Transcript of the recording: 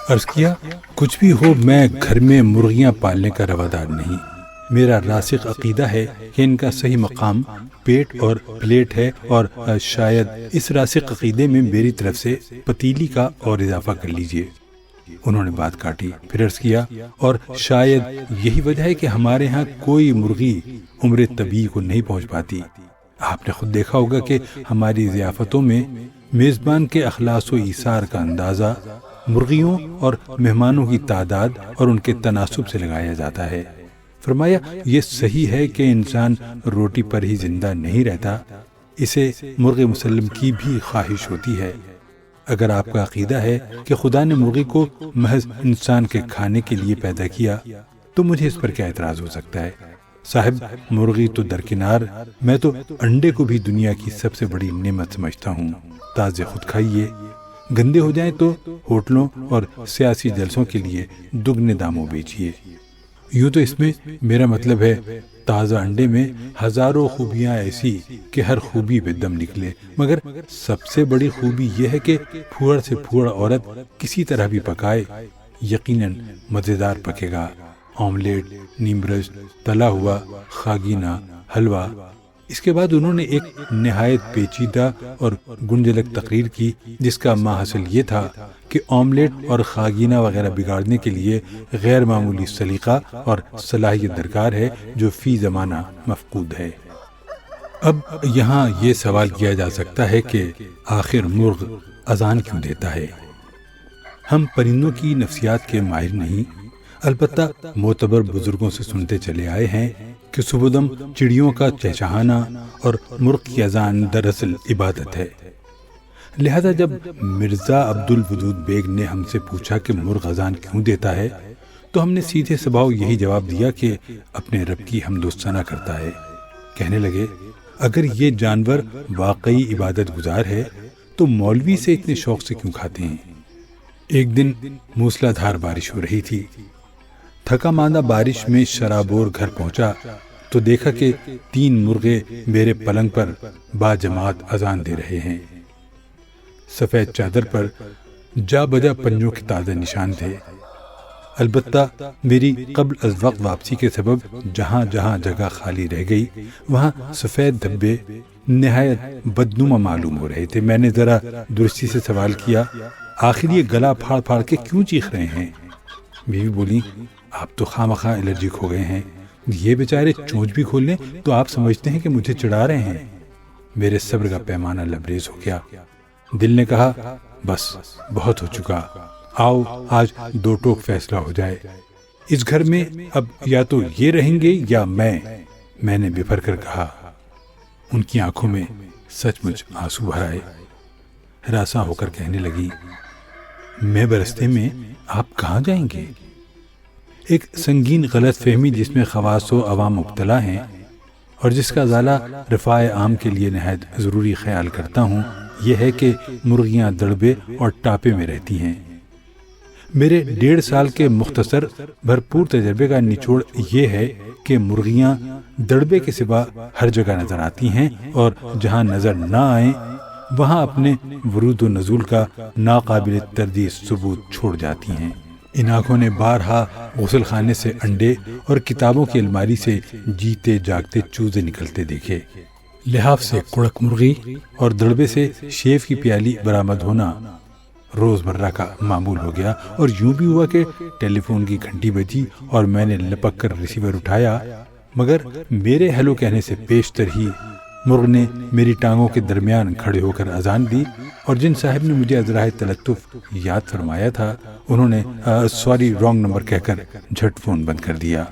عرض کیا کچھ بھی ہو میں گھر میں مرغیاں پالنے کا روادار نہیں. میرا راسخ عقیدہ ہے کہ ان کا صحیح مقام پیٹ اور پلیٹ ہے، اور شاید اس راسخ عقیدے میں میری طرف سے پتیلی کا اور اضافہ کر لیجئے. انہوں نے بات کاٹی، پھر عرض کیا اور شاید یہی وجہ ہے کہ ہمارے ہاں کوئی مرغی عمر طبیعی کو نہیں پہنچ پاتی. آپ نے خود دیکھا ہوگا کہ ہماری ضیافتوں میں میزبان کے اخلاص و ایثار کا اندازہ مرغیوں اور مہمانوں کی تعداد اور ان کے تناسب سے لگایا جاتا ہے. فرمایا یہ صحیح ہے کہ انسان روٹی پر ہی زندہ نہیں رہتا، اسے مرغ مسلم کی بھی خواہش ہوتی ہے. اگر آپ کا عقیدہ ہے کہ خدا نے مرغی کو محض انسان کے کھانے کے لیے پیدا کیا تو مجھے اس پر کیا اعتراض ہو سکتا ہے؟ صاحب مرغی تو درکنار، میں تو انڈے کو بھی دنیا کی سب سے بڑی نعمت سمجھتا ہوں. تازے خود کھائیے، گندے ہو جائیں تو ہوٹلوں اور سیاسی جلسوں کے لیے دگنے داموں بیچیے. یوں تو اس میں میرا مطلب ہے تازہ انڈے میں ہزاروں خوبیاں ایسی کہ ہر خوبی پہ دم نکلے، مگر سب سے بڑی خوبی یہ ہے کہ پھوڑ سے پھوڑ عورت کسی طرح بھی پکائے یقیناً مزیدار پکے گا. آملیٹ، نیم برش، تلا ہوا، خاگینہ، حلوہ. اس کے بعد انہوں نے ایک نہایت پیچیدہ اور گنجلک تقریر کی جس کا ماحصل یہ تھا کہ آملیٹ اور خاگینہ وغیرہ بگاڑنے کے لیے غیر معمولی سلیقہ اور صلاحیت درکار ہے جو فی زمانہ مفقود ہے. اب یہاں یہ سوال کیا جا سکتا ہے کہ آخر مرغ اذان کیوں دیتا ہے؟ ہم پرندوں کی نفسیات کے ماہر نہیں، البتہ معتبر بزرگوں سے سنتے چلے آئے ہیں کہ صبح چڑیوں کا چہچہانا اور مرغ کی اذان دراصل عبادت ہے. لہذا جب مرزا عبد الودود بیگ نے ہم سے پوچھا کہ مرغ اذان کیوں دیتا ہے تو ہم نے سیدھے سباؤ یہی جواب دیا کہ اپنے رب کی حمد و ثنا کرتا ہے. کہنے لگے اگر یہ جانور واقعی عبادت گزار ہے تو مولوی سے اتنے شوق سے کیوں کھاتے ہیں؟ ایک دن موسلا دھار بارش ہو رہی تھی. تھکا ماندہ بارش میں شرابور گھر پہنچا تو دیکھا کہ 3 مرغے میرے پلنگ پر با جماعت اذان دے رہے ہیں. سفید چادر پر جا بجا پنجوں کے تازہ نشان تھے. البتہ میری قبل از وقت واپسی کے سبب جہاں جہاں جگہ خالی رہ گئی وہاں سفید دھبے نہایت بدنما معلوم ہو رہے تھے. میں نے ذرا درستی سے سوال کیا آخر یہ گلا پھاڑ پھاڑ کے کیوں چیخ رہے ہیں؟ بیوی بولی آپ تو خواہ الرجک ہو گئے ہیں، یہ بیچارے چونچ بھی کھول لیں تو آپ سمجھتے ہیں کہ مجھے چڑھا رہے ہیں. میرے صبر کا پیمانہ لبریز ہو گیا. دل نے کہا بس بہت ہو چکا، آؤ آج 2 ٹوک فیصلہ ہو جائے. اس گھر میں اب یا تو یہ رہیں گے یا میں نے بفر کر کہا. ان کی آنکھوں میں سچ مچ آنسو بھر آئے. ہراساں ہو کر کہنے لگی میں برستے میں آپ کہاں جائیں گے؟ ایک سنگین غلط فہمی جس میں خواص و عوام مبتلا ہیں اور جس کا ازالہ رفاع عام کے لیے نہایت ضروری خیال کرتا ہوں یہ ہے کہ مرغیاں دڑبے اور ٹاپے میں رہتی ہیں. میرے 1.5 سال کے مختصر بھرپور تجربے کا نچوڑ یہ ہے کہ مرغیاں دڑبے کے سوا ہر جگہ نظر آتی ہیں اور جہاں نظر نہ آئیں وہاں اپنے ورود و نزول کا ناقابل تردید ثبوت چھوڑ جاتی ہیں. ان آنکھوں نے بارہا غسل خانے سے انڈے اور کتابوں کی الماری سے جیتے جاگتے چوزے نکلتے دیکھے. لحاف سے کڑک مرغی اور دڑبے سے شیف کی پیالی برآمد ہونا روزمرہ کا معمول ہو گیا. اور یوں بھی ہوا کہ ٹیلی فون کی گھنٹی بجی اور میں نے لپک کر ریسیور اٹھایا، مگر میرے ہیلو کہنے سے پیشتر ہی مرغ نے میری ٹانگوں کے درمیان کھڑے ہو کر اذان دی. اور جن صاحب نے مجھے ازرائے تلطف یاد فرمایا تھا انہوں نے سوری رانگ نمبر کہہ کر جھٹ فون بند کر دیا.